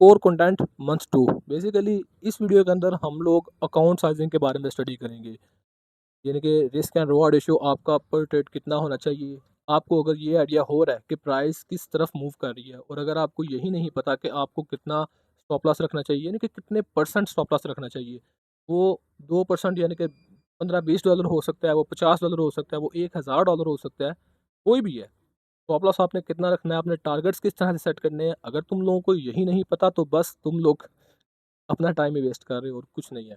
Core content month 2। Basically इस video के अंदर हम लोग अकाउंट साइजिंग के बारे में स्टडी करेंगे। यानी कि रिस्क एंड रिवॉर्ड रेशियो आपका पर ट्रेड कितना होना चाहिए। आपको अगर ये आइडिया हो रहा है कि प्राइस किस तरफ मूव कर रही है, और अगर आपको यही नहीं पता कि आपको कितना स्टॉप लॉस रखना चाहिए, यानी कि कितने परसेंट स्टॉप लॉस रखना चाहिए, वो 2% यानी कि $15-20 हो सकता है, वो $50 हो सकता है, वो $1000 हो सकता है, कोई भी है। स्टॉप लॉस आपने कितना रखना है, अपने टारगेट्स किस तरह से सेट करने हैं, अगर तुम लोगों को यही नहीं पता तो बस तुम लोग अपना टाइम ही वेस्ट कर रहे हो और कुछ नहीं है।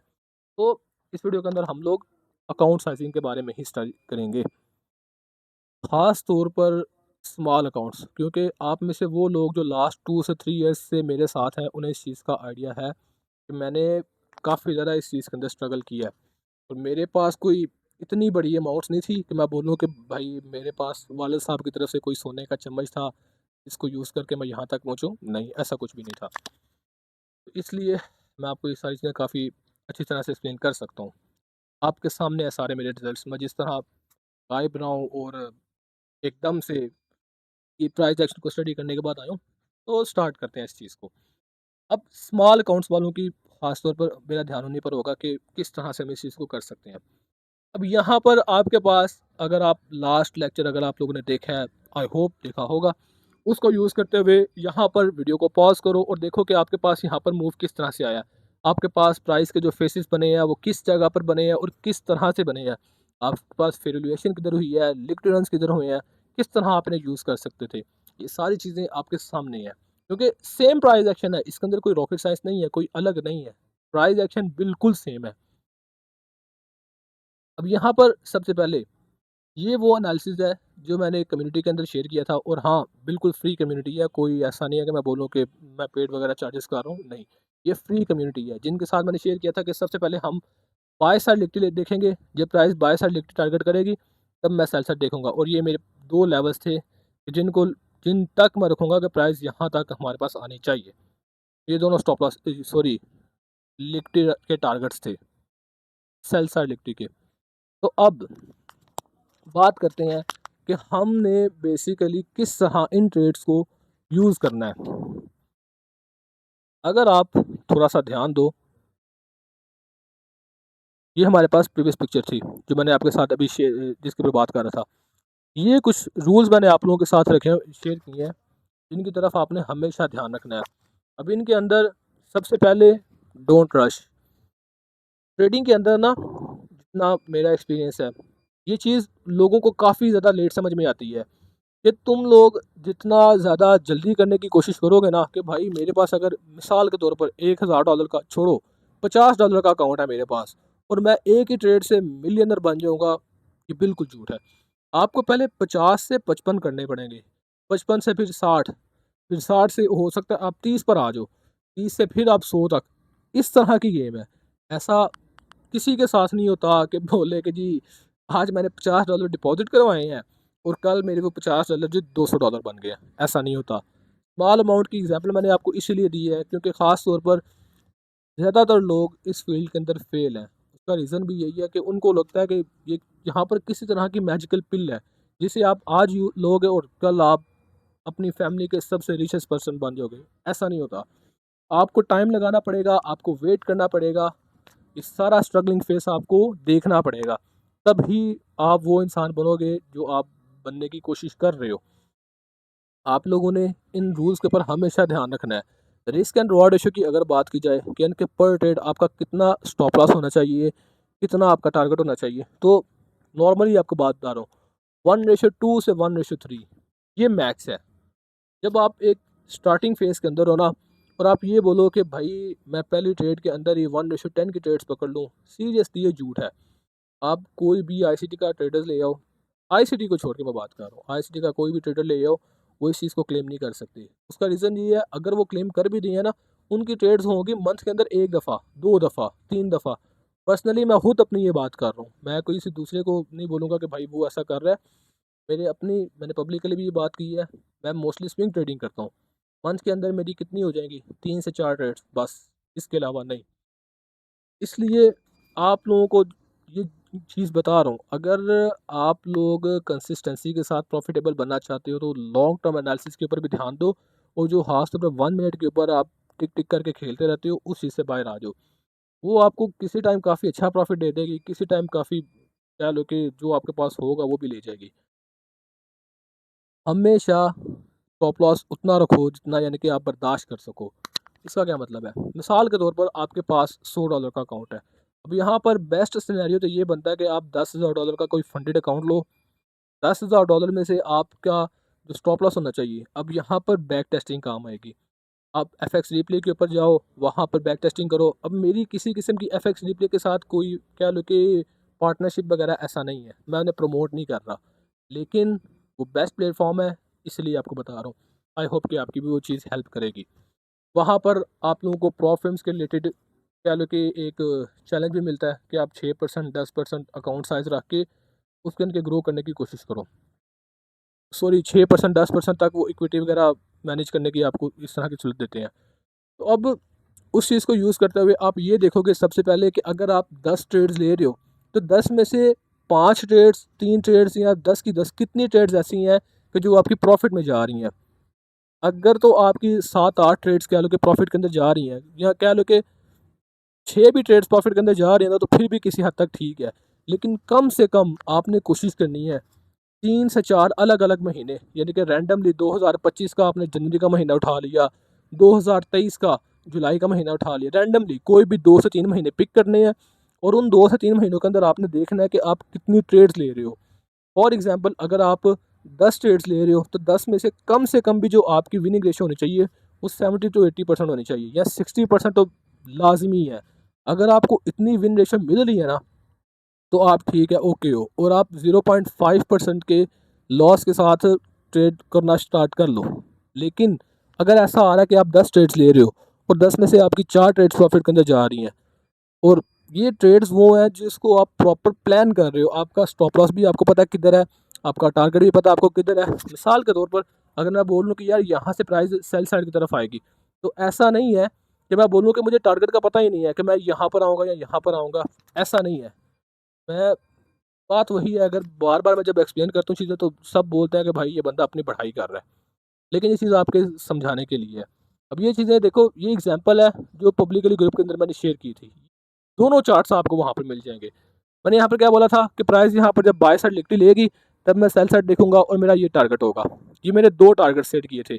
तो इस वीडियो के अंदर हम लोग अकाउंट साइजिंग के बारे में ही स्टडी करेंगे, ख़ास तौर पर स्मॉल अकाउंट्स, क्योंकि आप में से वो लोग जो लास्ट 2 से 3 ईयर्स से मेरे साथ हैं, उन्हें इस चीज़ का आइडिया है कि मैंने काफ़ी ज़्यादा इस चीज़ के अंदर स्ट्रगल किया है। और मेरे पास कोई इतनी बड़ी अमाउंट्स नहीं थी कि मैं बोलूँ कि भाई मेरे पास वालिद साहब की तरफ से कोई सोने का चम्मच था, इसको यूज़ करके मैं यहाँ तक पहुँचूँ, नहीं, ऐसा कुछ भी नहीं था। तो इसलिए मैं आपको ये सारी चीज़ें काफ़ी अच्छी तरह से एक्सप्लेन कर सकता हूँ। आपके सामने है सारे मेरे रिज़ल्ट्स, मैं जिस तरह गायब रहा हूँ और एकदम से ये प्राइस एक्शन को स्टडी करने के बाद आया हूँ। तो स्टार्ट करते हैं इस चीज़ को। अब स्मॉल अकाउंट्स वालों की ख़ास तौर पर मेरा ध्यान उन्हीं पर होगा कि किस तरह से हम इस चीज़ को कर सकते हैं। अब यहाँ पर आपके पास, अगर आप लास्ट लेक्चर अगर आप लोगों ने देखा है, आई होप देखा होगा, उसको यूज़ करते हुए यहाँ पर वीडियो को पॉज़ करो और देखो कि आपके पास यहाँ पर मूव किस तरह से आया। आपके पास प्राइस के जो फेसेस बने हैं वो किस जगह पर बने हैं और किस तरह से बने हैं। आपके पास फेल्युएशन किधर हुई है, लिक्विड रन्स किधर हुए हैं, किस तरह आप इन्हें यूज़ कर सकते थे। ये सारी चीज़ें आपके सामने हैं, क्योंकि सेम प्राइस एक्शन है, इसके अंदर कोई रॉकेट साइंस नहीं है, कोई अलग नहीं है। प्राइस एक्शन बिल्कुल सेम है। अब यहाँ पर सबसे पहले ये वो एनालिसिस है जो मैंने कम्युनिटी के अंदर शेयर किया था, और हाँ, बिल्कुल फ्री कम्युनिटी है, कोई ऐसा नहीं है कि मैं बोलूँ कि मैं पेड वगैरह चार्जेस कर रहा हूँ, नहीं। ये फ्री कम्युनिटी है, जिनके साथ मैंने शेयर किया था कि सबसे पहले हम बाय साइड लिक्विडिटी देखेंगे, जब price by side liquidity target करेगी, तब मैं सेल साइड देखूँगा, और ये मेरे 2 लेवल्स थे कि जिन तक मैं रखूँगा कि प्राइस यहाँ तक हमारे पास आनी चाहिए। ये दोनों स्टॉप लॉस सॉरी लिक्विडिटी के टारगेट्स थे, सेल साइड लिक्विडिटी के। तो अब बात करते हैं कि हमने बेसिकली किस तरह इन ट्रेड्स को यूज़ करना है। अगर आप थोड़ा-सा ध्यान दो, ये हमारे पास प्रीवियस पिक्चर थी, जो मैंने आपके साथ अभी जिसके ऊपर बात कर रहा था। ये कुछ रूल्स मैंने आप लोगों के साथ रखे हैं, शेयर किए हैं, जिनकी तरफ आपने हमेशा ध्यान रखना है। अब इनके अंदर सबसे पहले डोंट रश। ट्रेडिंग के अंदर ना, जितना मेरा एक्सपीरियंस है, ये चीज़ लोगों को काफ़ी ज़्यादा लेट समझ में आती है। कि तुम लोग जितना ज़्यादा जल्दी करने की कोशिश करोगे ना, कि भाई मेरे पास अगर मिसाल के तौर पर $1000 का छोड़ो, $50 का अकाउंट है मेरे पास, और मैं एक ही ट्रेड से मिलियनर बन जाऊँगा, ये बिल्कुल झूठ है। आपको पहले 50 से 55 करने पड़ेंगे, 55 से फिर 60, फिर 60 से हो सकता है आप 30 पर आ जाओ, 30 से फिर आप 100 तक। इस तरह की गेम है। ऐसा किसी के साथ नहीं होता कि बोले कि जी आज मैंने $50 डिपॉज़िट करवाए हैं और कल मेरे को $50 जो $200 बन गए हैं, ऐसा नहीं होता। स्मॉल अमाउंट की एग्ज़ाम्पल मैंने आपको इसीलिए दी है क्योंकि ख़ास तौर पर ज़्यादातर लोग इस फ़ील्ड के अंदर फ़ेल हैं। उसका रीज़न भी यही है कि उनको लगता है कि ये यहाँ पर किसी तरह की मैजिकल पिल है, जिसे आप आज यू लोगे और कल आप अपनी फ़ैमिली के सबसे रिचेस्ट पर्सन बन जाओगे। ऐसा नहीं होता। आपको टाइम लगाना पड़ेगा, आपको वेट करना पड़ेगा, ये सारा स्ट्रगलिंग फेस आपको देखना पड़ेगा, तभी आप वो इंसान बनोगे जो आप बनने की कोशिश कर रहे हो। आप लोगों ने इन रूल्स के ऊपर हमेशा ध्यान रखना है। रिस्क एंड रिवॉर्ड रेशियो की अगर बात की जाए कि यानी कि पर ट्रेड आपका कितना स्टॉप लॉस होना चाहिए, कितना आपका टारगेट होना चाहिए, तो नॉर्मली आपको बात बता रहा हूँ, 1:2 से 1:3 ये मैक्स है। जब आप एक स्टार्टिंग फेज़ के अंदर हो ना, और आप ये बोलो कि भाई मैं पहली ट्रेड के अंदर ही 1:10 की ट्रेड्स पकड़ लूँ, सीरियसली ये झूठ है। आप कोई भी आईसीटी का ट्रेडर्स ले आओ, आईसीटी को छोड़ के मैं बात कर रहा हूँ, आईसीटी का कोई भी ट्रेडर ले आओ, वो इस चीज़ को क्लेम नहीं कर सकते। उसका रीज़न ये है, अगर वो क्लेम कर भी दिए हैं ना, उनकी ट्रेड्स होंगी मंथ के अंदर 1 दफ़ा, 2 दफ़ा, 3 दफ़ा। पर्सनली मैं खुद अपनी ये बात कर रहा हूँ, मैं कोई किसी दूसरे को नहीं बोलूँगा कि भाई वो ऐसा कर रहा है। मैंने पब्लिकली भी ये बात की है, मैं मोस्टली स्विंग ट्रेडिंग करता हूँ। मंथ के अंदर मेरी कितनी हो जाएँगी? 3 से 4 ट्रेड्स बस, इसके अलावा नहीं। इसलिए आप लोगों को ये चीज़ बता रहा हूँ, अगर आप लोग कंसिस्टेंसी के साथ प्रॉफ़िटेबल बनना चाहते हो, तो लॉन्ग टर्म एनालिसिस के ऊपर भी ध्यान दो, और जो ख़ास तौर पे 1 मिनट के ऊपर आप टिक टिक करके खेलते रहते हो, उस चीज़ से बाहर आ जाओ। वो आपको किसी टाइम काफ़ी अच्छा प्रॉफ़िट दे देगी, किसी टाइम काफ़ी कह लो कि जो आपके पास होगा वो भी ले जाएगी। हमेशा स्टॉप लॉस उतना रखो जितना यानी कि आप बर्दाश्त कर सको। इसका क्या मतलब है? मिसाल के तौर पर आपके पास $100 का अकाउंट है। अब यहाँ पर बेस्ट सिनेरियो तो ये बनता है कि आप $10,000 का कोई फंडेड अकाउंट लो। $10,000 में से आपका जो स्टॉप लॉस होना चाहिए, अब यहाँ पर बैक टेस्टिंग काम आएगी। आप एफएक्स रिप्ले के ऊपर जाओ, वहाँ पर बैक टेस्टिंग करो। अब मेरी किसी किस्म की एफएक्स रिप्ले के साथ कोई कह लो कि पार्टनरशिप वगैरह ऐसा नहीं है, मैं उन्हें प्रमोट नहीं कर रहा। लेकिन वो बेस्ट प्लेटफ़ॉर्म है, इसलिए आपको बता रहा हूँ। आई होप कि आपकी भी वो चीज़ हेल्प करेगी। वहाँ पर आप लोगों को प्रॉफ़िट्स के रिलेटेड कह लो कि एक चैलेंज भी मिलता है कि आप 6% 10% अकाउंट साइज़ रख के उसके अंदर ग्रो करने की कोशिश करो। सॉरी 6% 10% तक वो इक्विटी वगैरह मैनेज करने की आपको इस तरह की सहूलत देते हैं। तो अब उस चीज़ को यूज़ करते हुए आप ये देखोगे सबसे पहले कि अगर आप 10 ट्रेड्स ले रहे हो, तो 10 में से 5 ट्रेड्स, 3 ट्रेड्स या 10 की 10 कितनी ट्रेड्स ऐसी हैं कि जो आपकी प्रॉफ़िट में जा रही हैं। अगर तो आपकी 7-8 ट्रेड्स कह लो कि प्रॉफ़िट के अंदर जा रही हैं, या कह लो कि 6 भी ट्रेड्स प्रॉफ़िट के अंदर जा रही हैं ना, तो फिर भी किसी हद तक ठीक है। लेकिन कम से कम आपने कोशिश करनी है 3 से 4 अलग-अलग महीने, यानी कि रैंडमली 2025 का आपने जनवरी का महीना उठा लिया, 2023 का जुलाई का महीना उठा लिया, रैंडमली कोई भी 2 से 3 महीने पिक करने हैं और उन 2 से 3 महीनों के अंदर आपने देखना है कि आप कितनी ट्रेड्स ले रहे हो। फॉर एग्ज़ाम्पल अगर आप 10 ट्रेड्स ले रहे हो, तो 10 में से कम भी जो आपकी विनिंग रेशियो होनी चाहिए, वो 70 टू 80% होनी चाहिए, या 60% तो लाज़मी है। अगर आपको इतनी विन रेशियो मिल रही है ना, तो आप ठीक है, ओके हो, और आप 0.5% के लॉस के साथ ट्रेड करना स्टार्ट कर लो। लेकिन अगर ऐसा आ रहा है कि आप 10 ट्रेड्स ले रहे हो और 10 में से आपकी 4 ट्रेड्स प्रॉफिट के अंदर जा रही हैं, और ये ट्रेड्स वो हैं जिसको आप प्रॉपर प्लान कर रहे हो, आपका स्टॉप लॉस भी आपको पता है किधर है, आपका टारगेट भी पता है आपको किधर है। मिसाल के तौर पर अगर मैं बोल लूँ कि यार यहाँ से प्राइस सेल साइड की तरफ आएगी, तो ऐसा नहीं है कि मैं बोलूँ कि मुझे टारगेट का पता ही नहीं है कि मैं यहाँ पर आऊँगा या यहाँ पर आऊँगा, ऐसा नहीं है। मैं बात वही है, अगर बार-बार मैं जब एक्सप्लेन करता हूँ चीज़ें, तो सब बोलते हैं कि भाई ये बंदा अपनी पढ़ाई कर रहा है। लेकिन ये चीज़ आपके समझाने के लिए है। अब ये चीज़ें देखो, ये एग्ज़ाम्पल है जो पब्लिकली ग्रुप के अंदर मैंने शेयर की थी। दोनों चार्ट्स आपको वहाँ पर मिल जाएँगे। मैंने यहाँ पर क्या बोला था कि प्राइस यहाँ पर जब बाय साइड लिखती लेगी, तब मैं सेल साइड देखूँगा और मेरा ये टारगेट होगा। ये मैंने 2 टारगेट सेट किए थे।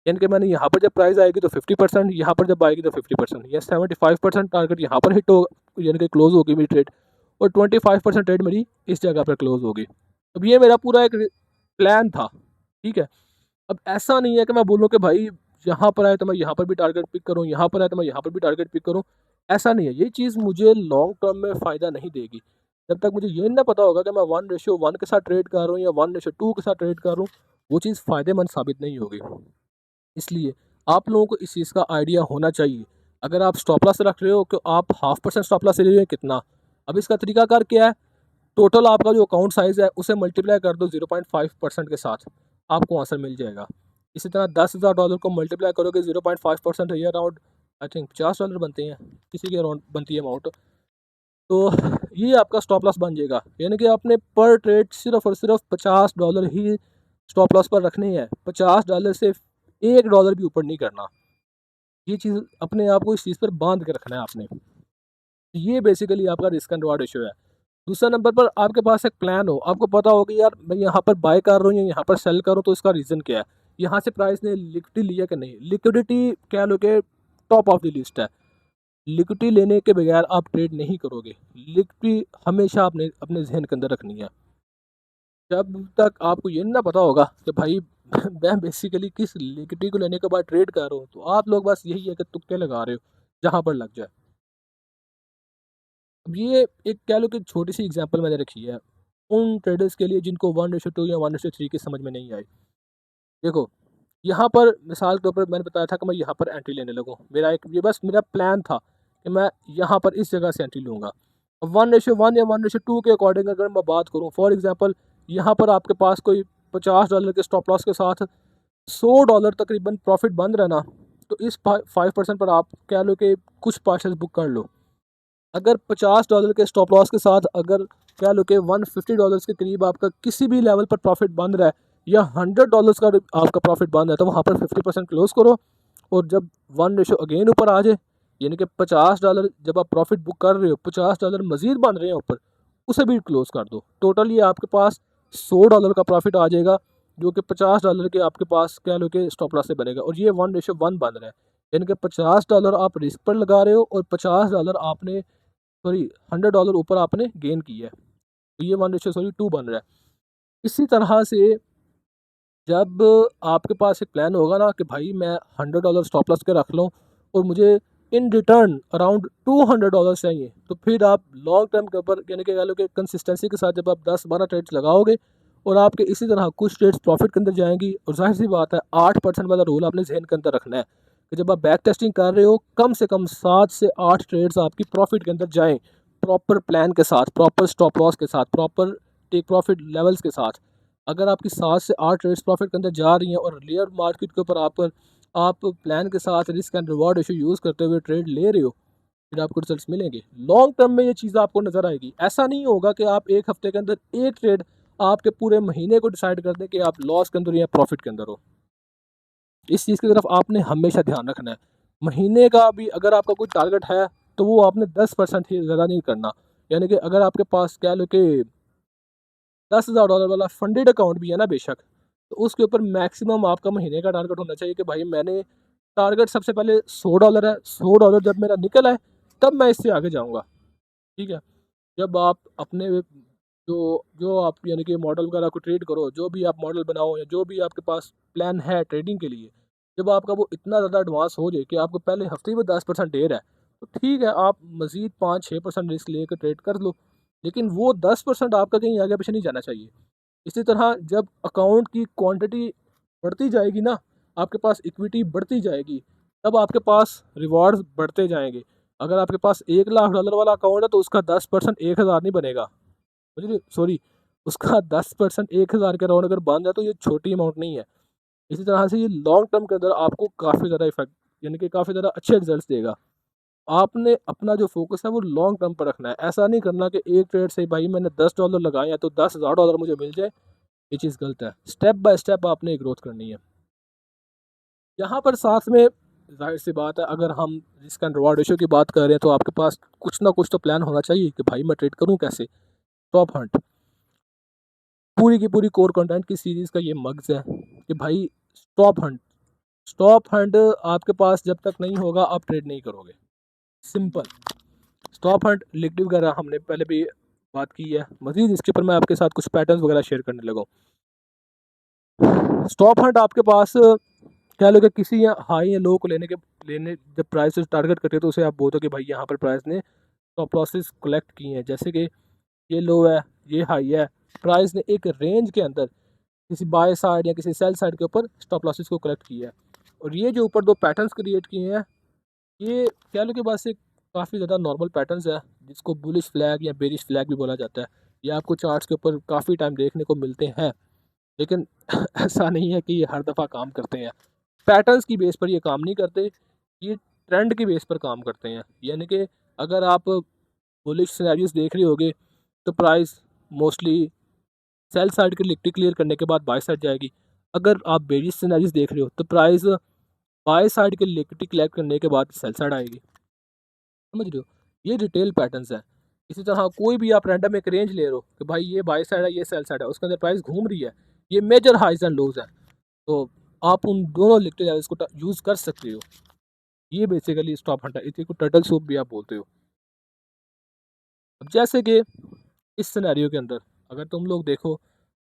यानी कि मैंने यहाँ पर जब प्राइस आएगी तो 50%, यहाँ पर जब आएगी तो 50%, या 75% टारगेट यहाँ पर हिट हो, यानी कि क्लोज़ होगी मेरी ट्रेड, और 25% ट्रेड मेरी इस जगह पर क्लोज़ होगी। अब ये मेरा पूरा एक प्लान था, ठीक है? अब ऐसा नहीं है कि मैं बोलूँ कि भाई यहाँ पर आए तो मैं यहाँ पर भी टारगेट पिक करूँ, यहाँ पर आए तो मैं यहाँ पर भी टारगेट पिक करूँ, ऐसा नहीं है। ये चीज़ मुझे लॉन्ग टर्म में फ़ायदा नहीं देगी। जब तक मुझे ये ना पता होगा कि मैं 1:1 के साथ ट्रेड कर रहा हूँ या 1:2 के साथ ट्रेड कर रहा हूँ, वो चीज़ फ़ायदेमंद साबित नहीं होगी। इसलिए आप लोगों को इस चीज़ का आइडिया होना चाहिए। अगर आप स्टॉप लॉस रख रहे हो, कि आप 0.5% स्टॉप लॉस ले रहे हो, कितना? अब इसका तरीकाकार क्या है? टोटल आपका जो अकाउंट साइज़ है उसे मल्टीप्लाई कर दो 0.5% के साथ, आपको आंसर मिल जाएगा। इसी तरह $10,000 को मल्टीप्लाई करोगे 0.5% है, अराउंड आई थिंक $50 बनते हैं, किसी के अराउंड बनती है अमाउंट। तो ये आपका स्टॉप लॉस बन जाएगा। यानी कि आपने पर ट्रेड सिर्फ़ और सिर्फ $50 ही स्टॉप लॉस पर रखने हैं। $50 से $1 भी ऊपर नहीं करना। ये चीज़ अपने आप को इस चीज़ पर बाँध के रखना है आपने। ये बेसिकली आपका रिस्क एंड रिवॉर्ड रेशियो है। दूसरा नंबर पर आपके पास एक प्लान हो, आपको पता हो कि यार मैं यहाँ पर बाय कर रहा हूँ या यहाँ पर सेल कर रहा हूँ, तो इसका रीज़न क्या है? यहाँ से प्राइस ने लिक्विडिटी लिया कि नहीं? लिक्विडिटी कह लो कि टॉप ऑफ द लिस्ट है। लिक्विडिटी लेने के बगैर आप ट्रेड नहीं करोगे। लिक्विडिटी हमेशा आपने अपने ज़हन के अंदर रखनी है। जब तक आपको ये ना पता होगा कि भाई मैं बेसिकली किस लिक्विडिटी को लेने के बाद ट्रेड कर रहा हूँ, तो आप लोग बस यही है कि तुक्के लगा रहे हो, जहाँ पर लग जाए। अब ये एक कह लो कि छोटी-सी एग्ज़ाम्पल मैंने रखी है, उन ट्रेडर्स के लिए जिनको 1:2 या 1:3 की समझ में नहीं आई। देखो, यहाँ पर मिसाल के तौर पर मैंने बताया था कि मैं यहाँ पर एंट्री लेने लगूँ। मेरा एक ये बस मेरा प्लान था कि मैं यहाँ पर इस जगह से एंट्री लूँगा। अब 1:1 या 1:2 के अकॉर्डिंग अगर मैं बात करूँ, फॉर एग्ज़ाम्पल यहाँ पर आपके पास कोई $50 के स्टॉप लॉस के साथ $100 तकरीबन प्रॉफ़िट बन रहा है ना, तो इस 5% पर आप कह लो कि कुछ पार्शल्स बुक कर लो। अगर $50 के स्टॉप लॉस के साथ अगर कह लो कि $150 के करीब आपका किसी भी लेवल पर प्रॉफिट बन रहा है, या $100 का आपका प्रॉफिट बन रहा है, तो वहाँ पर 50% क्लोज़ करो और जब 1 रेशो अगेन ऊपर आ जाए, यानी कि $50 जब आप प्रॉफिट बुक कर रहे हो, $50 मज़ीद बन रहे हैं ऊपर, उसे भी क्लोज़ कर दो। टोटल ये आपके पास $100 का प्रॉफिट आ जाएगा, जो कि $50 के आपके पास कह लो कि स्टॉप लॉस से बनेगा, और ये 1:1 बन रहा है। यानी कि $50 आप रिस्क पर लगा रहे हो और $50 आपने, सॉरी, $100 ऊपर आपने गेन किया है, तो ये 1:2 बन रहा है। इसी तरह से जब आपके पास एक प्लान होगा ना कि भाई मैं $100 स्टॉप लॉस के रख लूँ और मुझे इन रिटर्न अराउंड $200 चाहिए, तो फिर आप लॉन्ग टर्म के ऊपर, यानी कि कह लो कि कंसिस्टेंसी के साथ जब आप 10-12 ट्रेड्स लगाओगे और आपके इसी तरह कुछ ट्रेड्स प्रॉफिट के अंदर जाएंगी, और जाहिर सी बात है 8% वाला रूल आपने जहन के अंदर रखना है कि जब आप बैक टेस्टिंग कर रहे हो कम से कम 7 से 8 ट्रेड्स आपकी प्रॉफिट के अंदर जाएँ, प्रॉपर प्लान के साथ, प्रॉपर स्टॉप लॉस के साथ, प्रॉपर टेक प्रॉफिट लेवल्स के साथ। अगर आपकी 7 से 8 ट्रेड्स प्रॉफिट के अंदर जा रही हैं और रियल मार्केट के ऊपर आप प्लान के साथ risk and reward ratio use करते हुए ट्रेड ले रहे हो, फिर आपको रिजल्ट्स मिलेंगे। लॉन्ग टर्म में ये चीज़ आपको नज़र आएगी। ऐसा नहीं होगा कि आप एक हफ्ते के अंदर एक ट्रेड आपके पूरे महीने को डिसाइड कर दें कि आप लॉस के अंदर या प्रॉफिट के अंदर हो। इस चीज़ की तरफ आपने हमेशा ध्यान रखना है। महीने का भी अगर आपका कोई टारगेट है तो वो आपने 10% ही ज़्यादा नहीं करना। यानी कि अगर आपके पास कह लो कि $10,000 वाला फंडेड अकाउंट भी है ना बेशक, तो उसके ऊपर मैक्सिमम आपका महीने का टारगेट होना चाहिए कि भाई मैंने टारगेट सबसे पहले $100 है, $100 जब मेरा निकल आए तब मैं इससे आगे जाऊँगा, ठीक है? जब आप अपने जो जो आप यानी कि मॉडल वगैरह को ट्रेड करो, जो भी आप मॉडल बनाओ या जो भी आपके पास प्लान है ट्रेडिंग के लिए, जब आपका वो इतना ज़्यादा एडवांस हो जाए कि आपको पहले हफ्ते ही में 10% देर है, तो ठीक है, आप मज़ीद 5-6% रिस्क लेकर ट्रेड कर लो, लेकिन वो 10% आपका कहीं आगे पीछे नहीं जाना चाहिए। इसी तरह जब अकाउंट की क्वांटिटी बढ़ती जाएगी ना, आपके पास इक्विटी बढ़ती जाएगी, तब आपके पास रिवॉर्ड्स बढ़ते जाएंगे। अगर आपके पास $1,00,000 वाला अकाउंट है तो उसका 10% 1,000 नहीं बनेगा, समझ, सॉरी, उसका 10% 1,000 के अराउंड अगर बन जाए तो ये छोटी अमाउंट नहीं है। इसी तरह से ये लॉन्ग टर्म के अंदर आपको काफ़ी ज़्यादा इफेक्ट, यानी कि काफ़ी ज़्यादा अच्छे रिजल्ट देगा। आपने अपना जो फोकस है वो लॉन्ग टर्म पर रखना है। ऐसा नहीं करना कि एक ट्रेड से भाई मैंने $10 लगाए हैं तो $10,000 मुझे मिल जाए, ये चीज़ गलत है। स्टेप बाय स्टेप आपने ग्रोथ करनी है। यहाँ पर साथ में ज़ाहिर सी बात है, अगर हम रिस्क एंड रिवॉर्ड रेशियो की बात कर रहे हैं तो आपके पास कुछ ना कुछ तो प्लान होना चाहिए कि भाई मैं ट्रेड करूँ कैसे। टॉप हंट पूरी की पूरी कोर कंटेंट की सीरीज़ का ये मग्ज़ है कि भाई स्टॉप हंट, स्टॉप हंट आपके पास जब तक नहीं होगा आप ट्रेड नहीं करोगे। सिंपल। स्टॉप हंट लिक्विड वगैरह हमने पहले भी बात की है। मज़ीद इसके ऊपर मैं आपके साथ कुछ पैटर्न्स वगैरह शेयर करने लगा हूँ। स्टॉप हंट आपके पास कह लो कि किसी हाई या लो को लेने जब प्राइस टारगेट करते हो तो उसे आप बोलते हो कि भाई यहाँ पर प्राइस ने स्टॉप लॉसेस कलेक्ट किए हैं, जैसे कि ये लो है, ये हाई है, प्राइस ने एक रेंज के अंदर किसी बाय साइड या किसी सेल साइड के ऊपर स्टॉप लॉसेस को कलेक्ट किया है। और ये जो ऊपर दो पैटर्न्स क्रिएट किए हैं, ये कह लो कि बस एक काफ़ी ज़्यादा नॉर्मल पैटर्न्स है, जिसको बुलिश फ्लैग या बेरिश फ्लैग भी बोला जाता है। ये आपको चार्ट्स के ऊपर काफ़ी टाइम देखने को मिलते हैं, लेकिन ऐसा नहीं है कि ये हर दफ़ा काम करते हैं। पैटर्न्स की बेस पर ये काम नहीं करते, ये ट्रेंड की बेस पर काम करते हैं। यानी कि अगर आप बुलिश सिनेरियोज देख रहे होगे तो प्राइस मोस्टली सेल साइड की लिक्विडिटी क्लियर करने के बाद बाय साइड जाएगी। अगर आप बेरिश सिनेरियोज देख रहे हो तो प्राइस बाय साइड की लिक्विडिटी क्लियर करने के बाद सेल साइड आएगी। समझ रहे हो? ये रिटेल पैटर्न्स हैं। इसी तरह कोई भी आप रैंडम एक रेंज ले रहे हो कि भाई ये बाय साइड है, ये सेल साइड है, उसके अंदर प्राइस घूम रही है, ये मेजर हाइज एंड लोज हैं, तो आप उन दोनों लिक्विडिटी लेवल्स को यूज़ कर सकते हो। ये बेसिकली स्टॉप हंट है, इसी को टर्टल सूप भी आप बोलते हो। अब जैसे कि इस सिनेरियो के अंदर अगर तुम लोग देखो,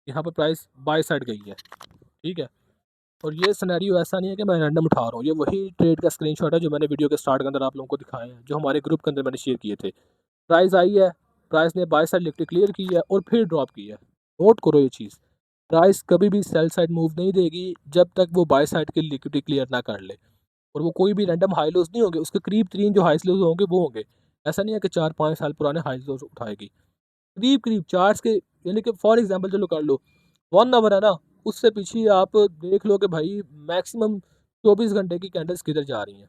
यहाँ पर प्राइस बाय साइड गई है, ठीक है, और ये सिनेरियो ऐसा नहीं है कि मैं रैंडम उठा रहा हूँ, ये वही ट्रेड का स्क्रीनशॉट है जो मैंने वीडियो के स्टार्ट के अंदर आप लोगों को दिखाए हैं, जो हमारे ग्रुप के अंदर मैंने शेयर किए थे। प्राइस आई है, प्राइस ने बाय साइड लिफ्ट क्लियर की है और फिर ड्रॉप की है। नोट करो ये चीज़, प्राइस कभी भी सेल साइड मूव नहीं देगी जब तक वो बाय साइड की लिक्विडिटी क्लियर ना कर ले, और वो कोई भी रैंडम हाई लोज नहीं होंगे, उसके करीब तरीन जो हाई लोज होंगे वो होंगे। ऐसा नहीं है कि 4-5 साल पुराने हाई लोज उठाएगी, करीब करीब चार्ट्स के, यानी कि फॉर एग्जाम्पल चलो कर लो 1 आवर है ना, उससे पीछे आप देख लो कि भाई मैक्सिमम 24 घंटे की कैंडल्स किधर जा रही हैं।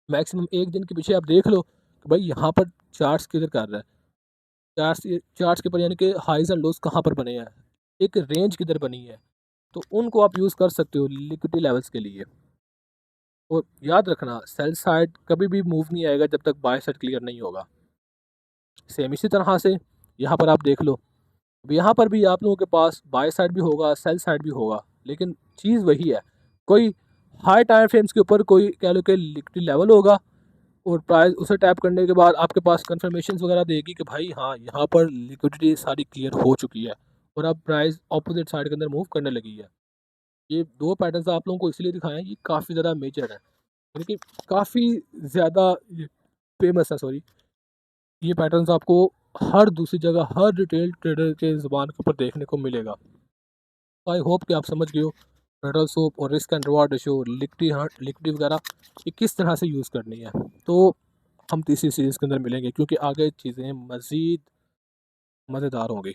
मैक्सिमम एक दिन के पीछे आप देख लो कि भाई यहाँ पर चार्ट्स किधर कर रहा है, चार्ट्स के ऊपर यानी कि हाइज एंड लोज कहाँ पर बने हैं, एक रेंज किधर बनी है, तो उनको आप यूज़ कर सकते हो लिक्विडिटी लेवल्स के लिए। और याद रखना सेल साइड कभी भी मूव नहीं आएगा जब तक बाय साइड क्लियर नहीं होगा। सेम इसी तरह से यहाँ पर आप देख लो, अब यहाँ पर भी आप लोगों के पास बाय साइड भी होगा, सेल साइड भी होगा, लेकिन चीज़ वही है, कोई हाई टाइम फ्रेम्स के ऊपर कोई कह लो कि लिक्विडिटी लेवल होगा और प्राइस उसे टैप करने के बाद आपके पास कन्फर्मेशन वगैरह देगी कि भाई हाँ, यहाँ पर लिक्विडिटी सारी क्लियर हो चुकी है और अब प्राइस अपोजिट साइड के अंदर मूव करने लगी है। ये 2 पैटर्न्स आप लोगों को इसलिए दिखाए हैं, ये काफ़ी ज़्यादा मेजर है, यानी कि काफ़ी ज़्यादा ये फेमस है, सॉरी। ये पैटर्न्स आपको हर दूसरी जगह, हर रिटेल ट्रेडर के ज़ुबान के ऊपर देखने को मिलेगा। तो आई होप कि आप समझ गए हो पेट्रोल सोप और risk and reward ratio, liquidity वगैरह ये किस तरह से यूज़ करनी है। तो हम तीसरी सीरीज़ के अंदर मिलेंगे क्योंकि आगे चीज़ें मज़ीद मज़ेदार होंगी।